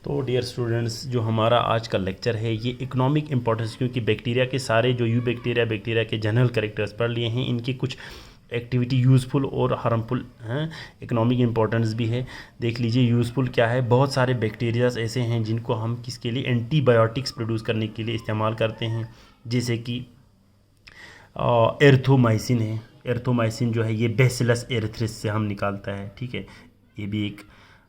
तो dear students, जो हमारा आज का लेक्चर है ये इकोनॉमिक इंपॉर्टेंस, क्योंकि बैक्टीरिया के सारे जो बैक्टीरिया के जनरल कैरेक्टर्स पढ़ लिए हैं, इनकी कुछ एक्टिविटी यूज़फुल और हार्मफुल हैं, इकोनॉमिक इंपॉर्टेंस भी है। देख लीजिए यूज़फुल क्या है। बहुत सारे बैक्टीरियाज ऐसे हैं जिनको हम किसके लिए, एंटीबायोटिक्स प्रोड्यूस करने के लिए इस्तेमाल करते हैं, जैसे कि एर्थोमाइसिन है। एर्थोमाइसिन जो है ये बेसिलस एरिथ्रिस से हम निकालता है, ठीक है। ये भी एक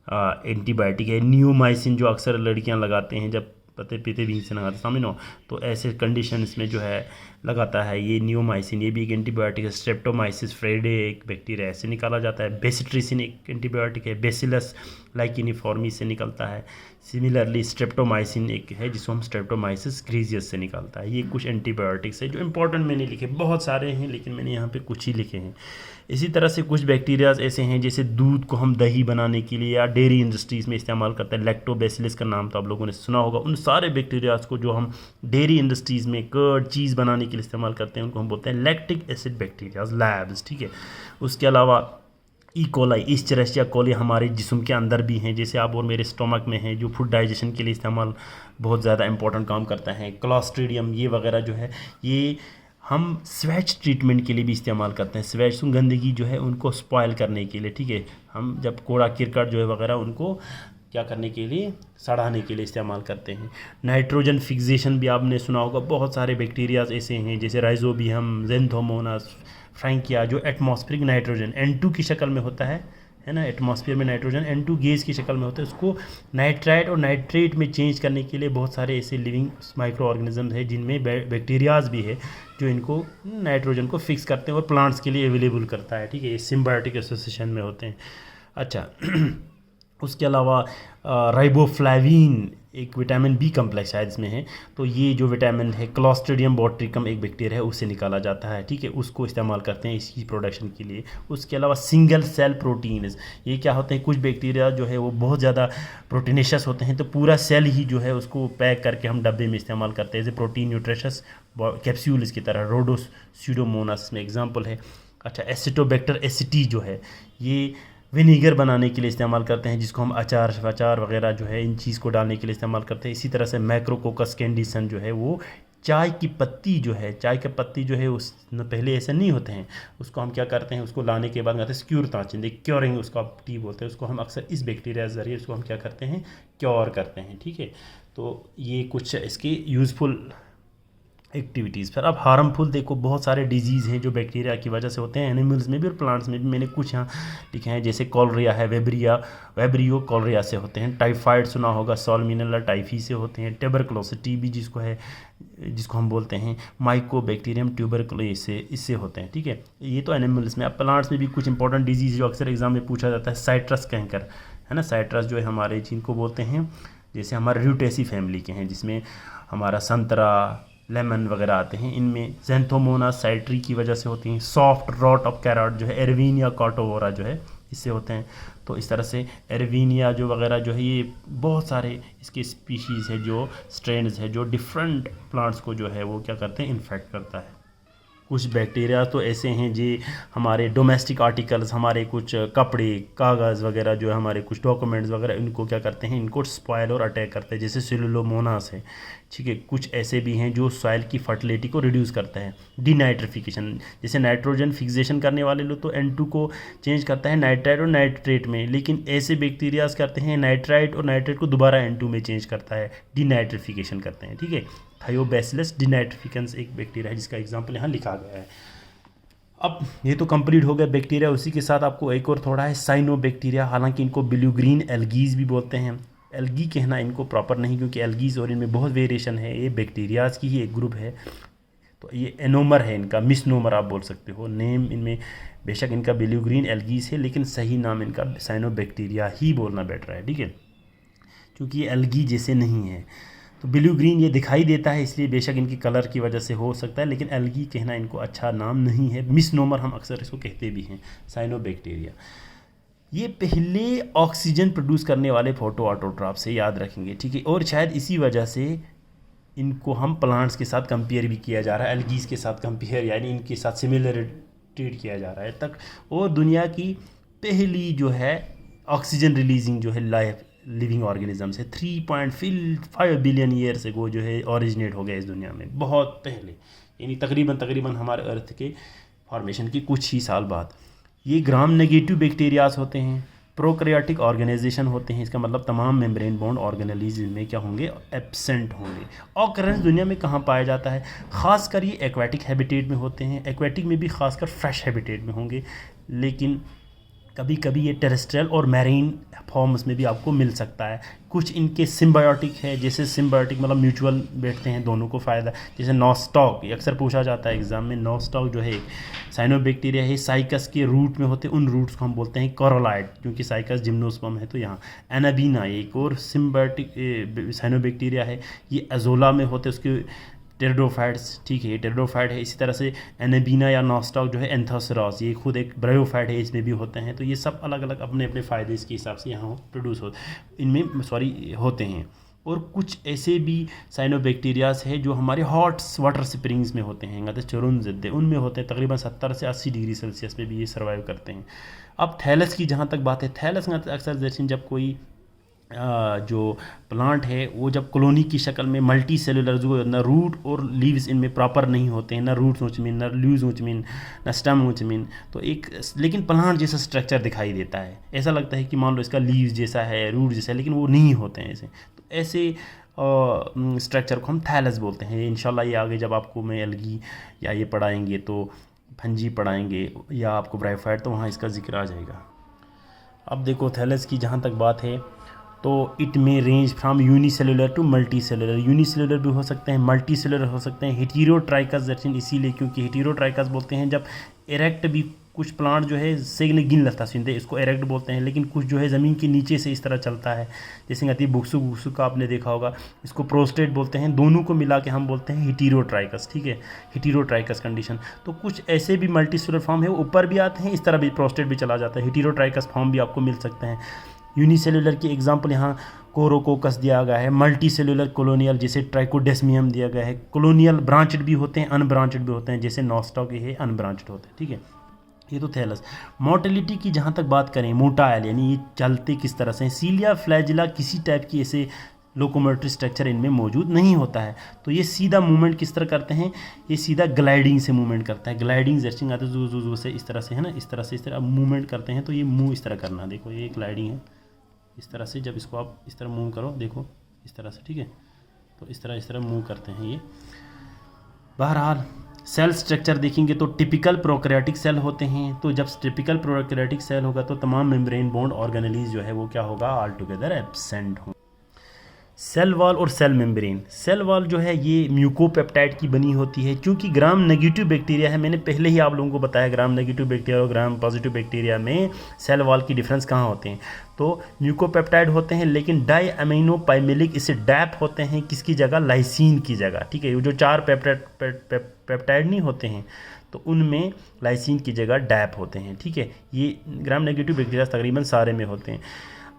एंटीबायोटिक है। नियोमाइसिन जो अक्सर लड़कियां लगाते हैं जब पते पीते भी से लगाते सामने नो, तो ऐसे कंडीशंस में जो है लगाता है ये नियोमाइसिन। ये भी एक एंटीबायोटिक है। स्ट्रेप्टोमाइसिस फ्राइडे एक बैक्टीरिया ऐसे निकाला जाता है। बेसिट्रिसिन एक एंटीबायोटिक है, बेसिलस लाइकिनिफॉर्मी से निकलता है। सिमिलरली स्ट्रेप्टोमाइसिन एक है जिसको हम स्ट्रेप्टोमाइसिस ग्रीजियस से निकलता है। ये कुछ एंटीबायोटिक्स है जो इंपॉर्टेंट मैंने लिखे, बहुत सारे हैं लेकिन मैंने यहाँ पे कुछ ही लिखे हैं। इसी तरह से कुछ बैक्टीरियाज ऐसे हैं जैसे दूध को हम दही बनाने के लिए या डेयरी इंडस्ट्रीज़ में इस्तेमाल करते हैं। लैक्टोबैसिलस का नाम तो आप लोगों ने सुना होगा। उन सारे बैक्टीरियाज को जो हम डेयरी इंडस्ट्रीज़ में कर्ड चीज़ बनाने के लिए इस्तेमाल करते हैं उनको हम बोलते हैं लैक्टिक एसिड बैक्टीरियाज, लैब्स, ठीक है। उसके अलावा ई कोलाई, ईस्चरेशिया कोली हमारे जिस्म के अंदर भी हैं, जैसे आप और मेरे स्टोमक में है, जो फूड डाइजेशन के लिए इस्तेमाल बहुत ज़्यादा इंपॉर्टेंट काम करता है। क्लॉस्ट्रीडियम ये वगैरह जो है ये हम स्वेच ट्रीटमेंट के लिए भी इस्तेमाल करते हैं। स्वेच गंदगी जो है उनको स्पॉयल करने के लिए, ठीक है। हम जब कूड़ा किरकट जो है वगैरह उनको क्या करने के लिए, सड़ाने के लिए इस्तेमाल करते हैं। नाइट्रोजन फिक्सेशन भी आपने सुना होगा। बहुत सारे बैक्टीरियाज ऐसे हैं जैसे राइजोबियम, जेंथोमोनास, फ्रैंकिया, जो एटमॉस्फेरिक नाइट्रोजन N2 की शक्ल में होता है ना। एटमॉस्फेयर में नाइट्रोजन N2 गैस की शक्ल में होता है। उसको नाइट्राइट और नाइट्रेट में चेंज करने के लिए बहुत सारे ऐसे लिविंग माइक्रो ऑर्गेनिजम्स है जिनमें बैक्टीरियाज भी है जो इनको नाइट्रोजन को फिक्स करते हैं और प्लांट्स के लिए अवेलेबल करता है, ठीक है। ये सिम्बायोटिक एसोसिएशन में होते हैं। अच्छा उसके अलावा राइबोफ्लाविन एक विटामिन बी कम्प्लेक्स शायद इसमें है, तो ये जो विटामिन है क्लॉस्ट्रिडियम बोट्रिकम एक बैक्टीरिया है उससे निकाला जाता है, ठीक है। उसको इस्तेमाल करते हैं इसकी प्रोडक्शन के लिए। उसके अलावा सिंगल सेल प्रोटीन्स, ये क्या होते हैं, कुछ बैक्टीरिया जो है वो बहुत ज़्यादा प्रोटीनेशियस होते हैं, तो पूरा सेल ही जो है उसको पैक करके हम डब्बे में इस्तेमाल करते हैं, जैसे प्रोटीन न्यूट्रिशस कैप्सूल्स की तरह। रोडोस स्यूडोमोनास में एग्जाम्पल है। अच्छा एसिटोबैक्टर एसिटी जो है ये विनीगर बनाने के लिए इस्तेमाल करते हैं, जिसको हम अचार वगैरह जो है इन चीज़ को डालने के लिए इस्तेमाल करते हैं। इसी तरह से मैक्रोकोकस कैंडिसन जो है वो चाय की पत्ती जो है, चाय के पत्ती जो है उस पहले ऐसे नहीं होते हैं, उसको हम क्या करते हैं, उसको लाने के बाद कहते हैं स्क्यूर तांचिंदे, क्योरिंग उसको आप टी बोलते हैं। उसको हम अक्सर इस बैक्टीरिया के ज़रिए उसको हम क्या करते हैं, क्योर करते हैं, ठीक है। तो ये कुछ इसकी यूज़फुल एक्टिविटीज़। फिर अब हार्मफुल देखो, बहुत सारे डिजीज़ हैं जो बैक्टीरिया की वजह से होते हैं, एनिमल्स में भी और प्लांट्स में भी। मैंने कुछ यहाँ लिखे हैं, जैसे कॉलरिया है, वेब्रियो कॉलरिया से होते हैं। टाइफाइड सुना होगा, सॉल्मिनेला टाइफी से होते हैं। ट्यूबरकुलोसिस टीबी जिसको है, जिसको हम बोलते हैं माइकोबैक्टीरियम ट्यूबरकुलोसिस, इससे होते हैं, ठीक है। ये तो एनिमल्स में। अब प्लांट्स में भी कुछ इंपॉर्टेंट डिजीज़ जो अक्सर एग्जाम में पूछा जाता है, साइट्रस कैंकर है ना। साइट्रस जो है हमारे जिनको बोलते हैं, जैसे हमारे रूटेसी फैमिली के हैं जिसमें हमारा संतरा, लेमन वगैरह आते हैं। इनमें ज़ैंथोमोनास साइट्री की वजह से होती हैं। सॉफ्ट रॉट ऑफ कैरट जो है, एरविनिया कॉटोवोरा जो है, इससे होते हैं। तो इस तरह से एरविनिया जो वगैरह जो है ये बहुत सारे इसके स्पीशीज़ है, जो स्ट्रेन्स है, जो डिफरेंट प्लांट्स को जो है वो क्या करते हैं, इन्फेक्ट करता है। कुछ बैक्टीरिया तो ऐसे हैं जी हमारे डोमेस्टिक आर्टिकल्स, हमारे कुछ कपड़े, कागज़ वगैरह जो है, हमारे कुछ डॉक्यूमेंट्स वगैरह, इनको क्या करते हैं, इनको स्पॉयल और अटैक करते हैं, जैसे सेलुलोमोनास है, ठीक है। कुछ ऐसे भी हैं जो सॉइल की फर्टिलिटी को रिड्यूस करता है। डीनाइट्रिफिकेशन, जैसे नाइट्रोजन फिक्सेशन करने वाले लोग तो N2 को चेंज करता है नाइट्राइट और नाइट्रेट में, लेकिन ऐसे बैक्टीरियाज करते हैं नाइट्राइट और नाइट्रेट को दोबारा N2 में चेंज करता है, डीनाइट्रिफिकेशन करते हैं, ठीक है। थायोबैसिलस डिनाइट्रिफिकेंस एक बैक्टीरिया है जिसका एग्जाम्पल यहाँ लिखा गया है। अब ये तो कंप्लीट हो गया बैक्टीरिया। उसी के साथ आपको एक और थोड़ा है साइनोबैक्टीरिया। हालांकि इनको ब्लू ग्रीन एल्गीज भी बोलते हैं। एल्गी कहना इनको प्रॉपर नहीं, क्योंकि एल्गीज और इनमें बहुत वेरिएशन है। ये बैक्टीरियाज की ही एक ग्रुप है, तो ये एनोमर है इनका, मिसनोमर आप बोल सकते हो। नेम इनमें बेशक इनका ब्लू ग्रीन एल्गीज है, लेकिन सही नाम इनका साइनोबैक्टीरिया ही बोलना बेटर है, ठीक है, क्योंकि ये एल्गी जैसे नहीं है। तो ब्लू ग्रीन ये दिखाई देता है, इसलिए बेशक इनकी कलर की वजह से हो सकता है, लेकिन एल्गी कहना इनको अच्छा नाम नहीं है। मिसनोमर हम अक्सर इसको कहते भी हैं, साइनोबैक्टीरिया। ये पहले ऑक्सीजन प्रोड्यूस करने वाले फोटो ऑटोट्रॉप से, याद रखेंगे, ठीक है। और शायद इसी वजह से इनको हम प्लांट्स के साथ कंपेयर भी किया जा रहा है, एल्गीज के साथ कंपेयर, यानी इनके साथ सिमिलर ट्रीट किया जा रहा है तक। और दुनिया की पहली जो है ऑक्सीजन रिलीजिंग जो है लिविंग ऑर्गेनिजम्स है। 3.5 बिलियन ईयर्स एगो जो है ओरिजिनेट हो गया इस दुनिया में, बहुत पहले, यानी तकरीबन हमारे अर्थ के फॉर्मेशन के कुछ ही साल बाद। ये ग्राम नेगेटिव बैक्टीरियाज होते हैं, प्रोकैरियोटिक ऑर्गेनाइजेशन होते हैं। इसका मतलब तमाम मेम्ब्रेन बॉन्ड ऑर्गेनेलिज्म में क्या होंगे, एब्सेंट होंगे। ऑकरेंस दुनिया में कहाँ पाया जाता है, खासकर ये एक्वाटिक हैबिटेट में होते हैं। एक्वाटिक में भी खासकर फ्रेश हैबिटेट में होंगे, लेकिन कभी कभी ये टेरेस्ट्रियल और मैरीन फॉर्म्स में भी आपको मिल सकता है। कुछ इनके सिम्बायोटिक है, जैसे सिम्बायोटिक मतलब म्यूचुअल बैठते हैं, दोनों को फ़ायदा। जैसे नॉस्टॉक, ये अक्सर पूछा जाता है एग्जाम में, नॉस्टॉक जो है साइनोबैक्टीरिया है, साइकस के रूट में होते हैं, उन रूट्स को हम बोलते हैं कोरोलाइड, क्योंकि साइकस जिम्नोस्पर्म है। तो यहाँ एनाबीना एक और सिम्बायोटिक साइनोबैक्टीरिया है, ये एजोला में होते हैं, उसके टेरिडोफाइट्स, ठीक है, ये टेरिडोफाइट है। इसी तरह से एनाबीना या नॉस्टॉक जो है एंथोसरॉस, ये खुद एक ब्रायोफाइट है, इसमें भी होते हैं। तो ये सब अलग अलग अपने अपने फ़ायदे इसके हिसाब से यहाँ प्रोड्यूस इनमें होते हैं। और कुछ ऐसे भी साइनोबैक्टीरियाज है जो हमारे हॉट वाटर स्प्रिंग्स में होते हैं, चरुन ज़िद्दे, उनमें होते हैं। तकरीबन 70 से 80 डिग्री सेल्सियस पे भी ये सर्वाइव करते हैं। अब थैलस की जहाँ तक बात है, थैलस में अक्सर जैसे जब कोई जो प्लांट है वो जब कॉलोनी की शक्ल में मल्टी सेलुलर, जो ना रूट और लीव्स इनमें प्रॉपर नहीं होते हैं, ना रूट्स ऊँच में, ना लीव्स ऊँच में, ना स्टेम ऊँच में, तो एक लेकिन प्लांट जैसा स्ट्रक्चर दिखाई देता है। ऐसा लगता है कि मान लो इसका लीव्स जैसा है, रूट जैसा है, लेकिन वो नहीं होते हैं ऐसे। तो ऐसे स्ट्रक्चर को हम थैलस बोलते हैं। इंशाल्लाह ये आगे जब आपको मैं एल्गी या ये पढ़ाएंगे तो फंजी पढ़ाएंगे या आपको ब्रायोफाइट, तो वहाँ इसका जिक्र आ जाएगा। अब देखो थैलस की जहाँ तक बात है तो इट में range from unicellular to multicellular. Unicellular भी हो सकते हैं, मल्टी सेलुलर हो सकते हैं। हेटेरोट्राइकस दर्शन इसीलिए क्योंकि हेटेरोट्राइकस बोलते हैं जब इरेक्ट भी कुछ प्लांट जो है सेगने गिन लगता है, इसको इरेक्ट बोलते हैं। लेकिन कुछ जो है ज़मीन के नीचे से इस तरह चलता है, जैसे कहती है बुक्सु का आपने देखा होगा, इसको प्रोस्टेट बोलते हैं। दोनों को मिला के हम बोलते हैं हेटेरोट्राइकस, ठीक है, हेटेरोट्राइकस कंडीशन। तो कुछ ऐसे भी मल्टी सेलुलर फॉर्म है, वो ऊपर भी आते हैं, इस तरह भी प्रोस्टेट भी चला जाता है। हेटेरोट्राइकस फॉर्म भी आपको मिल सकते हैं। यूनिसेलुलर की एग्जांपल यहाँ कोरोकोकस दिया गया है। मल्टी सेलुलर कॉलोनियल जैसे ट्राइकोडेस्मियम दिया गया है। कॉलोनियल ब्रांचड भी होते हैं, अनब्रांचड भी होते हैं, जैसे नॉस्टॉक ये अनब्रांचड होते हैं, ठीक है। ये तो थैलस। मोर्टेलिटी की जहाँ तक बात करें, मोटाइल यानी ये चलते किस तरह से, सीलिया फ्लैजिला किसी टाइप की ऐसे लोकोमोटरी स्ट्रक्चर इनमें मौजूद नहीं होता है। तो ये सीधा मूवमेंट किस तरह करते हैं, ये सीधा ग्लाइडिंग से मूवमेंट करता है। ग्लाइडिंग जर्चिंग आते हैं जो से इस तरह से है ना, इस तरह से इस तरह मूवमेंट करते हैं। तो ये मूव इस तरह करना, देखो ये ग्लाइडिंग है इस तरह से। जब इसको आप इस तरह मूव करो, देखो इस तरह से, ठीक है, तो इस तरह मूव करते हैं ये। बहरहाल सेल स्ट्रक्चर देखेंगे तो टिपिकल प्रोकैरियोटिक सेल होते हैं। तो जब टिपिकल प्रोकैरियोटिक सेल होगा तो तमाम मेम्ब्रेन बॉन्ड ऑर्गेनेलीज जो है वो क्या होगा, ऑल टुगेदर एब्सेंट होंगे। सेल वॉल और सेल मेम्ब्रेन। सेल वॉल जो है ये म्यूकोपेप्टाइड की बनी होती है। क्योंकि ग्राम नेगेटिव बैक्टीरिया है, मैंने पहले ही आप लोगों को बताया ग्राम नेगेटिव बैक्टीरिया और ग्राम पॉजिटिव बैक्टीरिया में सेल वॉल की डिफरेंस कहाँ होते हैं। तो म्यूकोपेप्टाइड होते हैं, लेकिन डाई अमीनो पाइमेलिक इससे डैप होते हैं, किसकी जगह, लाइसिन की जगह, ठीक है। जो 4 पेप्टाइड नहीं होते हैं तो उनमें लाइसिन की जगह डैप होते हैं, ठीक है। ये ग्राम नेगेटिव बैक्टीरिया तकरीबन सारे में होते हैं।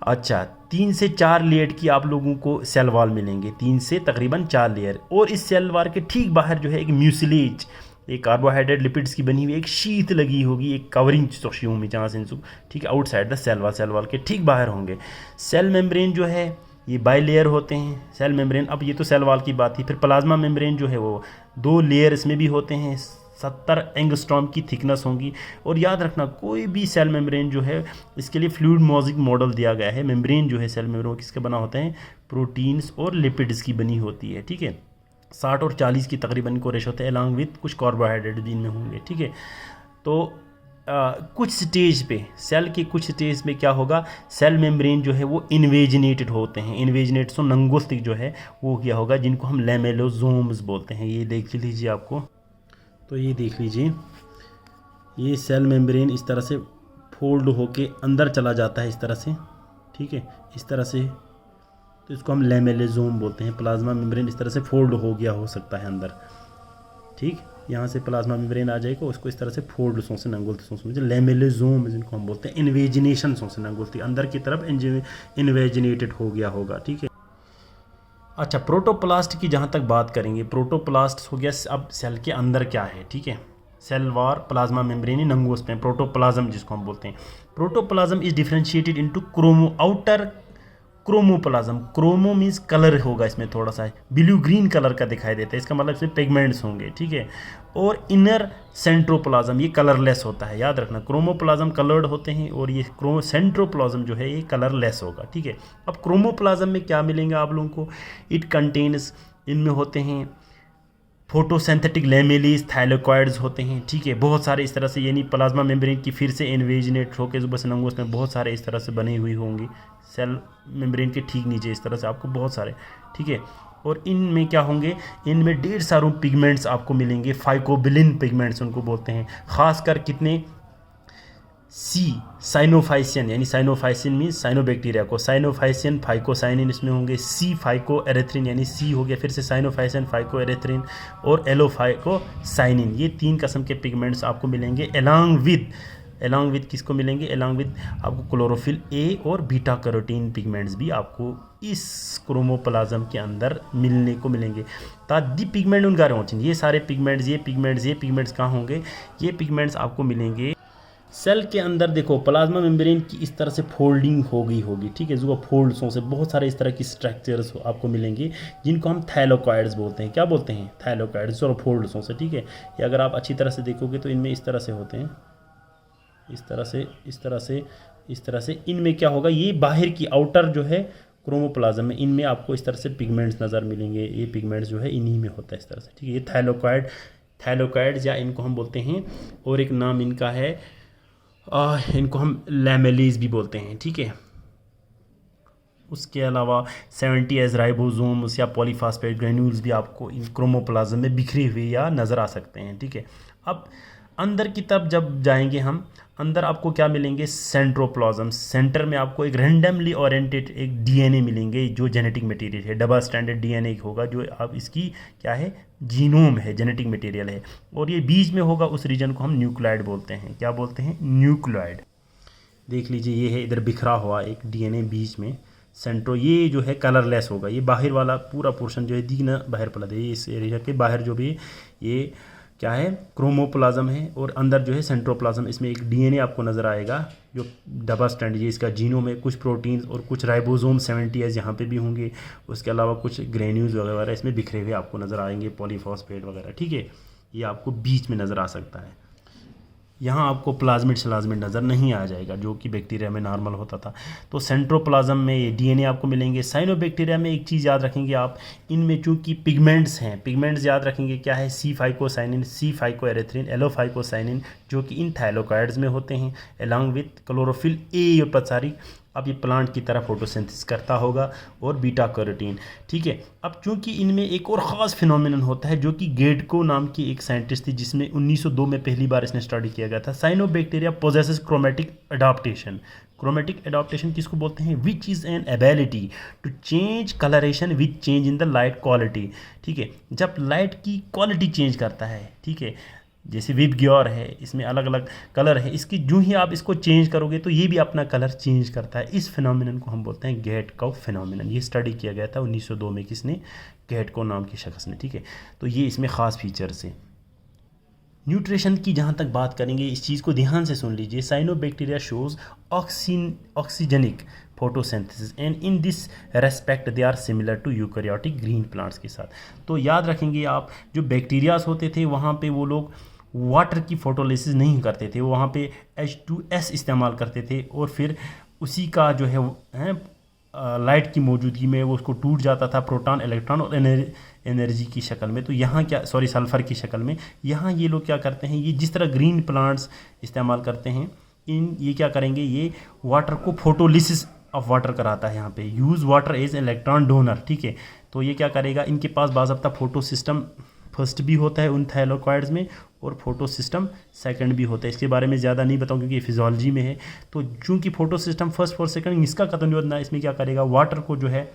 अच्छा, 3 से 4 लेयर की आप लोगों को सेल वॉल मिलेंगे, 3 से तकरीबन 4 लेयर। और इस सेल वॉल के ठीक बाहर जो है एक म्यूसिलेज, एक कार्बोहाइड्रेट लिपिड्स की बनी हुई एक शीट लगी होगी, एक कवरिंग सोशियों में जहाँ से, ठीक है, आउटसाइड द सेल वॉल के ठीक बाहर होंगे। सेल मेम्ब्रेन जो है ये बाई लेयर होते हैं सेल मेम्ब्रेन। अब ये तो सेल वॉल की बात थी। फिर प्लाज्मा मेम्ब्रेन जो है वो 2 लेयर इसमें भी होते हैं, 70 एंगस्ट्रॉम की थिकनेस होंगी। और याद रखना कोई भी सेल मेम्ब्रेन जो है इसके लिए फ्लूइड मोज़ेक मॉडल दिया गया है। मेम्ब्रेन जो है सेल मेम्ब्रेन किसके बना होता है, प्रोटीन्स और लिपिड्स की बनी होती है, ठीक है। 60 और 40 की तकरीबन को रेशो होता है, अलॉन्ग विथ कुछ कार्बोहाइड्रेट भी इनमें होंगे, ठीक है। तो कुछ स्टेज पे सेल के कुछ स्टेज में क्या होगा, सेल मेम्ब्रेन जो है वो इन्वेजिनेटेड होते हैं। इन्वेजिनेट सो नंगोस्टिक जो है वो क्या होगा, जिनको हम लेमेलोजोम्स बोलते हैं। ये देख लीजिए आपको, तो ये देख लीजिए, ये सेल मेम्ब्रेन इस तरह से फोल्ड होके अंदर चला जाता है इस तरह से, ठीक है, इस तरह से। तो इसको हम लेमेलोजोम बोलते हैं। प्लाज्मा मेम्ब्रेन इस तरह से फोल्ड हो गया हो सकता है अंदर, ठीक, यहाँ से प्लाज्मा मेम्ब्रेन आ जाएगा, उसको इस तरह से फोल्ड सोंसे नंगुल्ती सोंसे में लेमेलोजोम जिनको हम बोलते हैं, इन्वेजिनेशन सोंसे नंगुल्ती अंदर की तरफ इन्वेजिनेटेड हो गया होगा, ठीक है। अच्छा, प्रोटोप्लास्ट की जहाँ तक बात करेंगे, प्रोटोप्लास्ट हो गया अब सेल के अंदर क्या है, ठीक है। सेल वॉल, प्लाज्मा मेम्ब्रेन, नंगोस्पर्म, प्रोटोप्लाज्म जिसको हम बोलते हैं। Protoplasm is differentiated into outer chromoplasm, chromo means colour होगा, इसमें थोड़ा सा ब्लू ग्रीन कलर का दिखाई देता है, इसका मतलब इसमें पिगमेंट्स होंगे, ठीक है। और इनर सेंट्रोप्लाज्म ये कलरलेस होता है, याद रखना, क्रोमोप्लाज्म कलर्ड होते हैं और ये सेंट्रोप्लाज्म जो है ये कलरलेस होगा, ठीक है। अब क्रोमोप्लाज्म में क्या मिलेंगे आप लोगों को, इट कंटेन्स, इनमें होते हैं फोटोसिंथेटिक लैमेलीज, थाइलेकॉइड्स होते हैं, ठीक है, बहुत सारे इस तरह से, यानी प्लाज्मा मेम्ब्रेन की फिर से इन्वेजिनेट होकर जो बसनंगों उसमें बहुत सारे इस तरह से बनी हुई होंगी, सेल मेम्ब्रेन के ठीक नीचे इस तरह से आपको बहुत सारे, ठीक है। और इनमें क्या होंगे, इनमें ढेर सारों पिगमेंट्स आपको मिलेंगे, फाइकोबिलिन पिगमेंट्स उनको बोलते हैं, खासकर कितने, सी साइनोफाइसियन, यानी साइनोफाइसिन मीन्स साइनोबैक्टीरिया को, साइनोफाइसियन फाइकोसाइनिन इसमें होंगे, सी फाइको एरेथ्रिन, यानी सी हो गया फिर से साइनोफाइसिन फाइको एरेथ्रिन, और एलोफाइकोसाइनिन, ये 3 किस्म के पिगमेंट्स आपको मिलेंगे। एलॉन्ग विद किसको मिलेंगे, एलॉन्ग विद आपको क्लोरोफिल ए और बीटा कैरोटीन पिगमेंट्स भी आपको इस क्रोमोप्लाज्म के अंदर मिलने को मिलेंगे। दी पिगमेंट उनका रहोचिन, ये सारे पिगमेंट्स कहाँ होंगे, ये पिगमेंट्स आपको मिलेंगे सेल के अंदर। देखो प्लाज्मा मेम्ब्रेन की इस तरह से फोल्डिंग हो गई होगी, ठीक है, जो फोल्ड्सों से बहुत सारे इस तरह की स्ट्रक्चर्स आपको मिलेंगे जिनको हम थाइलेकॉइड्स बोलते हैं। क्या बोलते हैं, थाइलेकॉइड्स, और फोल्ड्सों से, ठीक है। ये अगर आप अच्छी तरह से देखोगे तो इनमें इस तरह से होते हैं, इस तरह से इनमें क्या होगा, ये बाहर की आउटर जो है क्रोमोप्लाज्म में, इनमें आपको इस तरह से पिगमेंट्स नज़र मिलेंगे, ये पिगमेंट्स जो है इन्हीं में होता है इस तरह से, ठीक है। ये थाइलेकॉइड्स या इनको हम बोलते हैं, और एक नाम इनका है, इनको हम लैमेलीज भी बोलते हैं, ठीक है। उसके अलावा 70S राइबोसोम्स या पॉलीफॉस्फेट ग्रेन्यूल्स भी आपको इन क्रोमोप्लाज्म में बिखरे हुए या नज़र आ सकते हैं, ठीक है। अब अंदर की तरफ जब जाएंगे हम, अंदर आपको क्या मिलेंगे, सेंट्रोप्लाज्म, सेंटर में आपको एक रैंडमली ओरिएंटेड एक डीएनए मिलेंगे जो जेनेटिक मटेरियल है, डबल स्ट्रैंडेड डीएनए होगा जो अब इसकी क्या है, जीनोम है, जेनेटिक मटेरियल है, और ये बीच में होगा, उस रीजन को हम न्यूक्लियोइड बोलते हैं। क्या बोलते हैं, न्यूक्लियोइड। देख लीजिए ये है इधर बिखरा हुआ एक डीएनए बीच में सेंट्रो, ये जो है कलरलेस होगा, ये बाहर वाला पूरा पोर्शन जो है दीना बाहर पड़ा है, इस एरिया के बाहर जो भी ये क्या है, क्रोमोप्लाज्म है, और अंदर जो है सेंट्रोप्लाज्म, इसमें एक डीएनए आपको नज़र आएगा जो डबल स्ट्रैंड, ये इसका जीनोम है, कुछ प्रोटीन्स और कुछ राइबोसोम 70S यहाँ पे भी होंगे, उसके अलावा कुछ ग्रेन्यूल्स वगैरह इसमें बिखरे हुए आपको नज़र आएंगे, पॉलीफॉस्फेट वगैरह, ठीक है। ये आपको बीच में नज़र आ सकता है। यहाँ आपको प्लाज्मिड श्लाज्मिड नज़र नहीं आ जाएगा जो कि बैक्टीरिया में नॉर्मल होता था। तो सेंट्रोप्लाज्म में ये डीएनए आपको मिलेंगे। साइनोबैक्टीरिया में एक चीज़ याद रखेंगे आप, इनमें चूंकि पिगमेंट्स हैं, पिगमेंट्स याद रखेंगे क्या है, सी फाइकोसाइनिन, सी फाइकोएरेथ्रिन, एलोफाइकोसाइनिन, जो कि इन थाइलेकॉइड्स में होते हैं, अलॉन्ग विथ क्लोरोफिल ए और पसारी। अब ये प्लांट की तरह फोटोसिंथेसिस करता होगा, और बीटा कैरोटीन, ठीक है। अब चूंकि इनमें एक और ख़ास फिनोमिनन होता है जो कि गेडको नाम की एक साइंटिस्ट थी, जिसमें 1902 में पहली बार इसने स्टडी किया गया था। Cyanobacteria possesses chromatic adaptation. Chromatic adaptation किसको बोलते हैं, which is an ability to change coloration with change in the light quality, ठीक है। जब लाइट की क्वालिटी चेंज करता है, ठीक है, जैसे विबग्योर है, इसमें अलग अलग कलर है, इसकी जो ही आप इसको चेंज करोगे तो ये भी अपना कलर चेंज करता है। इस फिनोमिनन को हम बोलते हैं गेटको फिनोमिनन। ये स्टडी किया गया था 1902 में, किसने, गेटको नाम की शख्स ने, ठीक है। तो ये इसमें ख़ास फीचर्स हैं। न्यूट्रिशन की जहाँ तक बात करेंगे, इस चीज़ को ध्यान से सुन लीजिए। Cyanobacteria shows oxygenic photosynthesis and in this respect they are similar to eukaryotic green plants के साथ। तो याद रखेंगे आप, जो बैक्टीरियाज होते थे वहाँ पे वो लोग वाटर की फोटोलिसिस नहीं करते थे, वो वहाँ पे H2S इस्तेमाल करते थे, और फिर उसी का जो है लाइट की मौजूदगी में वो उसको टूट जाता था प्रोटॉन, इलेक्ट्रॉन और एनर्जी की शक्ल में। तो यहाँ क्या, सॉरी, सल्फ़र की शक्ल में। यहाँ ये लोग क्या करते हैं, ये जिस तरह ग्रीन प्लांट्स इस्तेमाल करते हैं, ये क्या करेंगे, ये वाटर को फोटोलिसिस ऑफ वाटर कराता है। यहाँ पे use water as electron donor, ठीक है। तो ये क्या करेगा, इनके पास बाज़ाब्ता फोटो सिस्टम फर्स्ट भी होता है उन थाइलेकॉइड्स में, और फोटो सिस्टम सेकंड भी होता है। इसके बारे में ज़्यादा नहीं बताऊँ क्योंकि ये फिजियोलॉजी में है। तो चूँकि फोटो सिस्टम फर्स्ट और सेकंड, इसका खत्म नहीं होता, इसमें क्या करेगा, वाटर को जो है,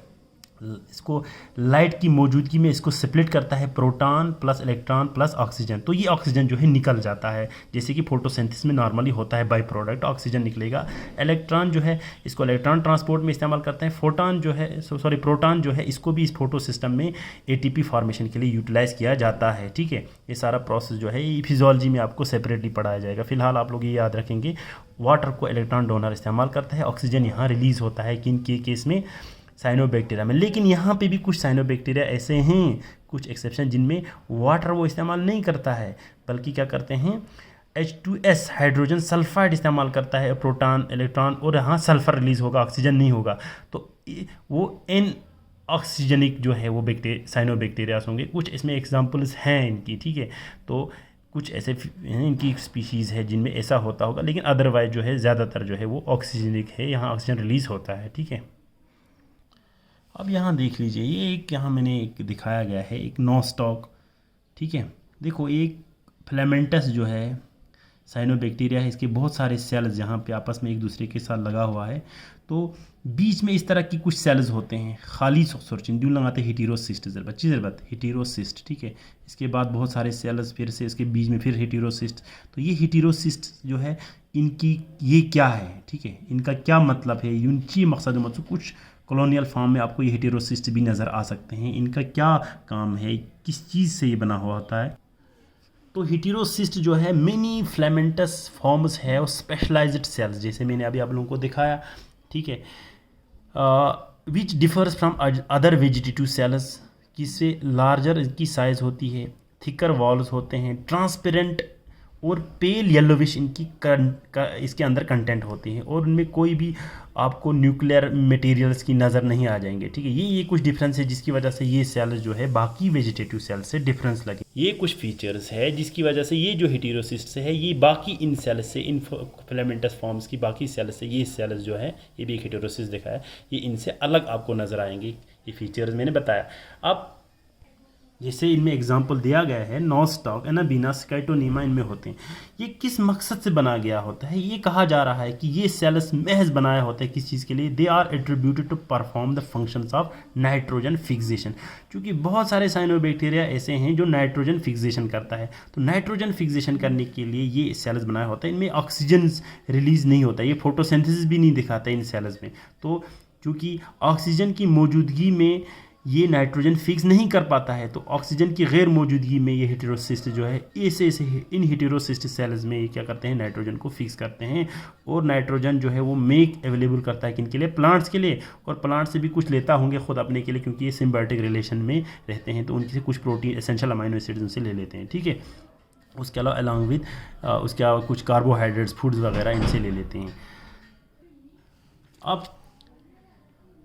इसको लाइट की मौजूदगी में इसको स्प्लिट करता है, proton plus electron plus oxygen. तो ये ऑक्सीजन जो है निकल जाता है, जैसे कि फोटोसिंथेसिस में नॉर्मली होता है, बाई प्रोडक्ट ऑक्सीजन निकलेगा। इलेक्ट्रॉन जो है इसको इलेक्ट्रॉन ट्रांसपोर्ट में इस्तेमाल करते हैं। प्रोटॉन जो है इसको भी इस फोटो सिस्टम में ATP फॉर्मेशन के लिए यूटिलाइज़ किया जाता है, ठीक है। ये सारा प्रोसेस जो है ये फिजियोलॉजी में आपको सेपरेटली पढ़ाया जाएगा। फिलहाल आप लोग ये याद रखेंगे, वाटर को इलेक्ट्रॉन डोनर इस्तेमाल करता है, ऑक्सीजन यहाँ रिलीज़ होता है, किन के केस में, साइनोबैक्टीरिया में। लेकिन यहाँ पे भी कुछ साइनोबैक्टीरिया ऐसे हैं, कुछ एक्सेप्शन, जिनमें वाटर वो इस्तेमाल नहीं करता है, बल्कि क्या करते हैं, H2S हाइड्रोजन सल्फाइड इस्तेमाल करता है, प्रोटॉन इलेक्ट्रॉन, और यहाँ सल्फर रिलीज होगा, ऑक्सीजन नहीं होगा। तो वो एन ऑक्सीजनिक जो है वो साइनोबैक्टीरियास होंगे। कुछ इसमें एग्जांपल्स हैं इनकी, ठीक है। तो कुछ ऐसे हैं इनकी स्पीशीज़ है जिनमें ऐसा होता होगा, लेकिन अदरवाइज जो है ज़्यादातर जो है वो ऑक्सीजनिक है, यहाँ ऑक्सीजन रिलीज होता है, ठीक है। अब यहाँ देख लीजिए, ये एक यहाँ मैंने एक दिखाया गया है, एक नोस्टॉक, ठीक है। देखो, एक फिलामेंटस जो है साइनोबैक्टीरिया है, इसके बहुत सारे सेल्स यहाँ पे आपस में एक दूसरे के साथ लगा हुआ है। तो बीच में इस तरह की कुछ सेल्स होते हैं, खाली सोर्चिन जो लगाते हैं हेटेरोसिस्ट, हेटेरोसिस्ट, ठीक है। इसके बाद बहुत सारे सेल्स, फिर से इसके बीच में फिर हेटेरोसिस्ट। तो ये हेटेरोसिस्ट जो है, इनकी ये क्या है, ठीक है, इनका क्या मतलब है, यूनिटी मकसद मतलब कुछ कॉलोनियल फॉर्म में आपको ये हेटेरोसिस्ट भी नज़र आ सकते हैं। इनका क्या काम है, किस चीज़ से ये बना हुआ होता है। तो हेटेरोसिस्ट जो है मेनी फिलामेंटस फॉर्म्स है और स्पेशलाइज्ड सेल्स, जैसे मैंने अभी आप लोगों को दिखाया, ठीक है, which differs from other vegetative cells, किससे लार्जर की साइज़ होती है, थिकर वॉल्स होते हैं, ट्रांसपेरेंट और पेल येलोविश इनकी इसके अंदर कंटेंट होती है, और उनमें कोई भी आपको न्यूक्लियर मटेरियल्स की नज़र नहीं आ जाएंगे, ठीक है। ये कुछ डिफरेंस है जिसकी वजह से ये सेल्स जो है बाकी वेजिटेटिव सेल्स से डिफरेंस लगे। ये कुछ फीचर्स है जिसकी वजह से ये जो हेटेरोसिस्ट है, ये बाकी इन सेल्स से, इन फिलामेंटस फॉर्म्स की बाकी सेल्स से, ये सेल्स जो है, ये भी एक हेटेरोसिस्ट दिखा है, ये इनसे अलग आपको नज़र आएंगे। ये फीचर्स मैंने बताया। अब जैसे इनमें एग्जाम्पल दिया गया है, नोस्टॉक, एनाबीना, स्काइटोनीमा, इनमें होते हैं। ये किस मकसद से बना गया होता है, ये कहा जा रहा है कि ये सेल्स महज बनाया होता है किस चीज़ के लिए, they are attributed to perform the functions of nitrogen fixation. क्योंकि बहुत सारे साइनोबैक्टीरिया ऐसे हैं जो नाइट्रोजन फिक्सेशन करता है, तो नाइट्रोजन फिक्सेशन करने के लिए ये सेल्स बनाया होता है। इनमें ऑक्सीजन रिलीज नहीं होता, ये फोटोसिंथेसिस भी नहीं दिखाता इन सेल्स में। तो चूँकि ऑक्सीजन की मौजूदगी में ये नाइट्रोजन फिक्स नहीं कर पाता है, तो ऑक्सीजन की गैर मौजूदगी में ये हेटेरोसिस्ट जो है, ऐसे इन हेटेरोसिस्ट सेल्स में ये क्या करते हैं, नाइट्रोजन को फिक्स करते हैं। और नाइट्रोजन जो है वो मेक अवेलेबल करता है किन के लिए, प्लांट्स के लिए, और प्लांट से भी कुछ लेता होंगे खुद अपने के लिए, क्योंकि ये सिम्बायोटिक रिलेशन में रहते हैं, तो उनसे कुछ प्रोटीन, एसेंशियल अमाइनो एसिड्स उनसे ले लेते हैं, ठीक है। उसके अलावा अलॉन्ग विद उसके अलावा कुछ कार्बोहाइड्रेट्स, फूड्स वगैरह इनसे ले लेते हैं। अब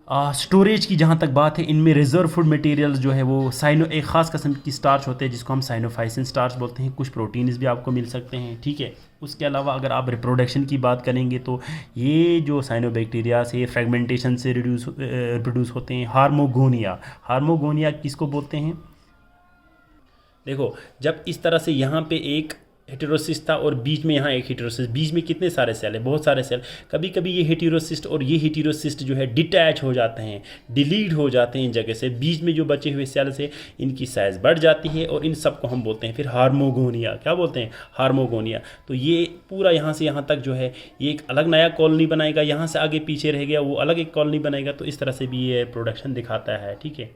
स्टोरेज की जहाँ तक बात है, इनमें रिजर्व फूड मटेरियल्स जो है वो एक ख़ास किस्म की स्टार्च होते हैं जिसको हम साइनोफाइसिन स्टार्च बोलते हैं। कुछ प्रोटीन्स भी आपको मिल सकते हैं, ठीक है। उसके अलावा अगर आप रिप्रोडक्शन की बात करेंगे तो ये जो साइनोबैक्टीरियास है, फ्रेगमेंटेशन से रिप्रोड्यूस होते हैं। हार्मोगोनिया किसको बोलते हैं, देखो, जब इस तरह से यहाँ पे एक हेटेरोसिस्ट था और बीच में यहाँ एक हेटेरोसिस्ट, बीच में कितने सारे सेल है, बहुत सारे सेल। कभी कभी ये हेटेरोसिस्ट और ये हेटेरोसिस्ट जो है डिटैच हो जाते हैं, डिलीट हो जाते हैं इन जगह से। बीच में जो बचे हुए सेल्स है इनकी साइज़ बढ़ जाती है, और इन सब को हम बोलते हैं फिर हार्मोगोनिया। क्या बोलते हैं, हार्मोगोनिया। तो ये पूरा यहाँ से यहाँ तक जो है ये एक अलग नया कॉलोनी बनाएगा, यहाँ से आगे पीछे रह गया वो अलग एक कॉलोनी बनाएगा। तो इस तरह से भी ये प्रोडक्शन दिखाता है, ठीक है।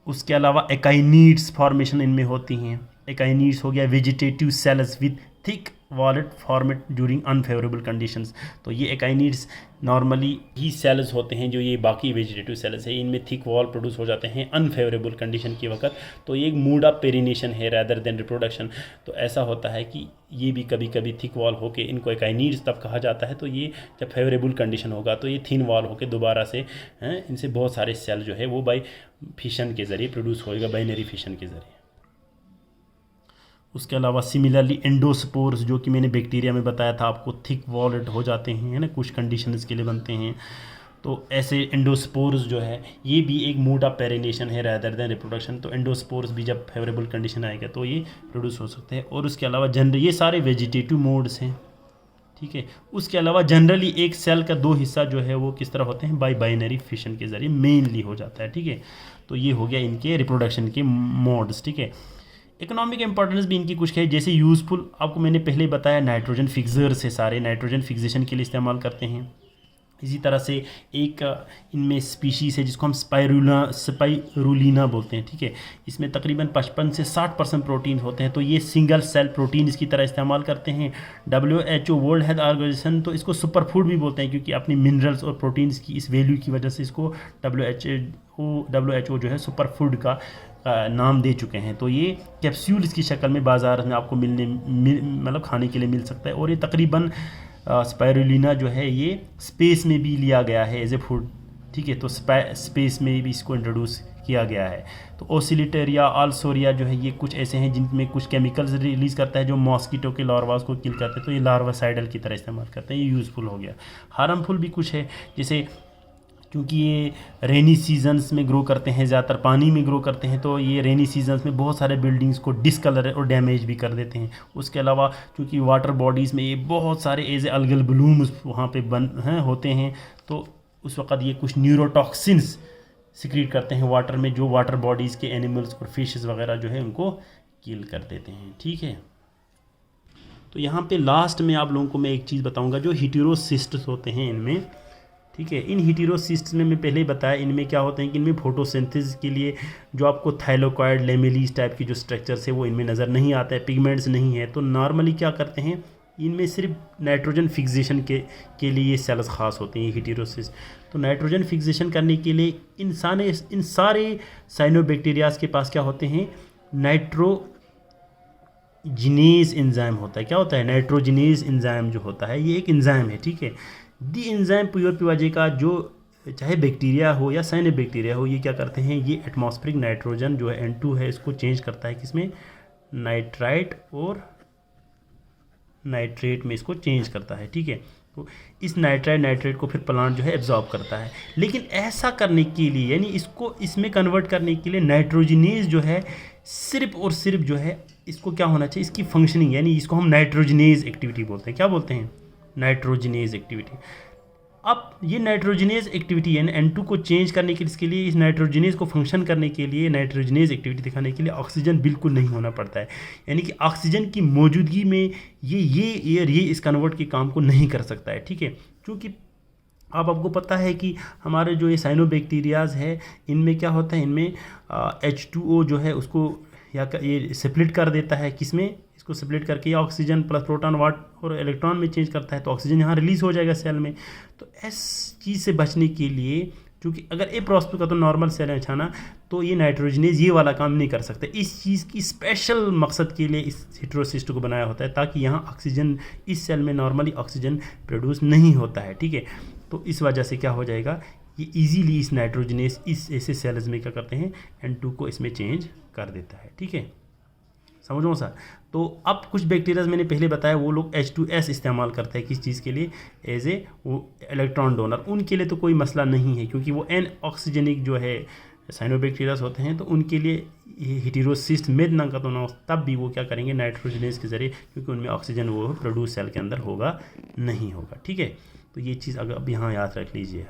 उसके अलावा एकाइनीड्स फॉर्मेशन इनमें होती हैं। एकाइनीड्स हो गया vegetative cells with thick wallet format during unfavourable conditions. तो ये एकाइनीड्स नॉर्मली ही सेल्स होते हैं जो ये बाकी वेजिटेटिव सेल्स है, इनमें थिक वॉल प्रोड्यूस हो जाते हैं अनफेवरेबल कंडीशन के वक्त। तो ये एक मूड ऑफ पेरिनेशन है रैदर देन रिप्रोडक्शन। तो ऐसा होता है कि ये भी कभी कभी थिक वॉल होके, इनको एकाइनीड्स तब कहा जाता है। तो ये जब फेवरेबल कंडीशन होगा तो ये थिन वॉल होके दोबारा से इनसे बहुत सारे सेल जो है वो बाई फिशन के ज़रिए प्रोड्यूस होएगा, बाइनरी फिशन के ज़रिए। उसके अलावा सिमिलरली एंडोस्पोर्स, जो कि मैंने बैक्टीरिया में बताया था आपको, थिक वॉलेट हो जाते हैं, है ना, कुछ कंडीशंस के लिए बनते हैं। तो ऐसे एंडोस्पोर्स जो है ये भी एक मोड ऑफ पेरिनेशन है रैदर देन रिप्रोडक्शन। तो एंडोस्पोर्स भी जब फेवरेबल कंडीशन आएगा तो ये प्रोड्यूस हो सकते हैं। और उसके अलावा जनरली ये सारे वेजिटेटिव मोड्स हैं, ठीक है। उसके अलावा जनरली एक सेल का दो हिस्सा जो है वो किस तरह होते हैं, बाई बाइनरी फिशन के ज़रिए मेनली हो जाता है, ठीक है। तो ये हो गया इनके रिप्रोडक्शन के मोड्स, ठीक है। इकोनॉमिक इंपॉर्टेंस भी इनकी कुछ है, जैसे यूज़फुल आपको मैंने पहले बताया, नाइट्रोजन फिक्सर्स है, सारे नाइट्रोजन फिक्सेशन के लिए इस्तेमाल करते हैं। इसी तरह से एक इनमें स्पीशीज़ है जिसको हम स्पाइरुलिना बोलते हैं, ठीक है। इसमें तकरीबन 55 से 60% प्रोटीन होते हैं, तो ये सिंगल सेल प्रोटीन इसकी तरह इस्तेमाल करते हैं। WHO वर्ल्ड हेल्थ ऑर्गेनाइजेशन तो इसको सुपर फूड भी बोलते हैं, क्योंकि अपनी मिनरल्स और प्रोटीन्स की इस वैल्यू की वजह से इसको WHO जो है सुपर फूड का नाम दे चुके हैं। तो ये कैप्सूल इसकी शक्ल में बाज़ार में आपको मतलब खाने के लिए मिल सकता है। और ये तकरीबन स्पाइरुलिना जो है ये स्पेस में भी लिया गया है एज ए फूड, ठीक है। तो स्पेस में भी इसको इंट्रोड्यूस किया गया है। तो ओसिलिटेरिया आल्सोरिया जो है ये कुछ ऐसे हैं जिनमें कुछ केमिकल्स रिलीज़ करता है जो मॉस्किटो के लार्वास को किल करते हैं, तो ये लार्वासाइडल की तरह इस्तेमाल करते हैं। ये यूज़फुल हो गया। हार्मफुल भी कुछ है, जैसे क्योंकि ये रेनी सीजन्स में ग्रो करते हैं, ज़्यादातर पानी में ग्रो करते हैं, तो ये रेनी सीजन्स में बहुत सारे बिल्डिंग्स को डिसकलर और डैमेज भी कर देते हैं। उसके अलावा क्योंकि वाटर बॉडीज़ में ये बहुत सारे एज ए अलगल ब्लूम्स वहाँ पे होते हैं, तो उस वक़्त ये कुछ न्यूरोटॉक्सिन्स सिक्रीट करते हैं वाटर में, जो वाटर बॉडीज़ के एनिमल्स और फिशेस वगैरह जो है उनको किल कर देते हैं, ठीक है। तो यहाँ पे लास्ट में आप लोगों को मैं एक चीज़ बताऊँगा, जो हेटेरोसिस्ट्स होते हैं इनमें, ठीक है। इन हेटेरोसिस्ट्स में मैं पहले ही बताया इनमें क्या होते हैं कि इनमें फोटोसिंथेसिस के लिए जो आपको थाइलोकॉइड लेमेलीज टाइप की जो स्ट्रक्चर्स है वो इनमें नज़र नहीं आता है, पिगमेंट्स नहीं है। तो नॉर्मली क्या करते हैं, इनमें सिर्फ नाइट्रोजन फिक्सेशन के लिए ये सेल्स ख़ास होते हैं हेटेरोसिस्ट। तो नाइट्रोजन फिक्सेशन करने के लिए इन सारे साइनोबैक्टीरियाज के पास क्या होते हैं, नाइट्रोजिनेज एंजाइम होता है। क्या होता है, नाइट्रोजिनेज एंजाइम जो होता है ये एक एंजाइम है, ठीक है। दी एंजाइम प्योर का जो चाहे बैक्टीरिया हो या साइनोबैक्टीरिया हो, ये क्या करते हैं, ये एटमॉस्फेरिक नाइट्रोजन जो है N2 है इसको चेंज करता है किसमें, नाइट्राइट और नाइट्रेट में इसको चेंज करता है, ठीक है। तो इस नाइट्रेट को फिर प्लांट जो है एब्जॉर्ब करता है। लेकिन ऐसा करने के लिए यानी इसको इसमें कन्वर्ट करने के लिए नाइट्रोजिनेज जो है सिर्फ और सिर्फ जो है इसको क्या होना चाहिए, इसकी फंक्शनिंग, यानी इसको हम नाइट्रोजिनेज एक्टिविटी बोलते हैं। क्या बोलते हैं, नाइट्रोजिनेज एक्टिविटी। अब ये नाइट्रोजिनेज एक्टिविटी यानी N2 को चेंज करने के लिए, इसके लिए इस नाइट्रोजिनेज को फंक्शन करने के लिए, नाइट्रोजिनेज एक्टिविटी दिखाने के लिए ऑक्सीजन बिल्कुल नहीं होना पड़ता है। यानी कि ऑक्सीजन की मौजूदगी में ये एयर ये इस कन्वर्ट के काम को नहीं कर सकता है, ठीक है। क्योंकि आपको पता है कि हमारे जो ये साइनोबैक्टीरियाज है इनमें क्या होता है, इनमें H2O जो है उसको या ये सेपरेट कर देता है, किसमें, इसको सेपरेट करके या ऑक्सीजन प्लस प्रोटॉन वाट और इलेक्ट्रॉन में चेंज करता है, तो ऑक्सीजन यहाँ रिलीज़ हो जाएगा सेल में। तो इस चीज़ से बचने के लिए, क्योंकि अगर ए प्रोस्पेक्ट का तो नॉर्मल सेल है छाना, तो ये नाइट्रोजनेज ये वाला काम नहीं कर सकते। इस चीज़ की स्पेशल मकसद के लिए इस हेटेरोसिस्ट को बनाया होता है, ताकि यहाँ ऑक्सीजन इस सेल में नॉर्मली ऑक्सीजन प्रोड्यूस नहीं होता है, ठीक है। तो इस वजह से क्या हो जाएगा, ये इजीली इस नाइट्रोजनेस इस ऐसे सेल्स में क्या करते हैं, N2 को इसमें चेंज कर देता है, ठीक है। समझो सर। तो अब कुछ बैक्टीरियाज मैंने पहले बताया वो लोग H2S इस्तेमाल करते हैं किस चीज़ के लिए, एज ए वो इलेक्ट्रॉन डोनर। उनके लिए तो कोई मसला नहीं है, क्योंकि वो एन ऑक्सीजनिक जो है साइनोबैक्टीरियाज होते हैं, तो उनके लिए हेटेरोसिस्ट में ना का तो ना, तब भी वो क्या करेंगे, नाइट्रोजनेस के ज़रिए, क्योंकि उनमें ऑक्सीजन वो प्रोड्यूस सेल के अंदर होगा नहीं होगा, ठीक है। तो ये चीज़ अगर अब यहाँ याद रख लीजिए।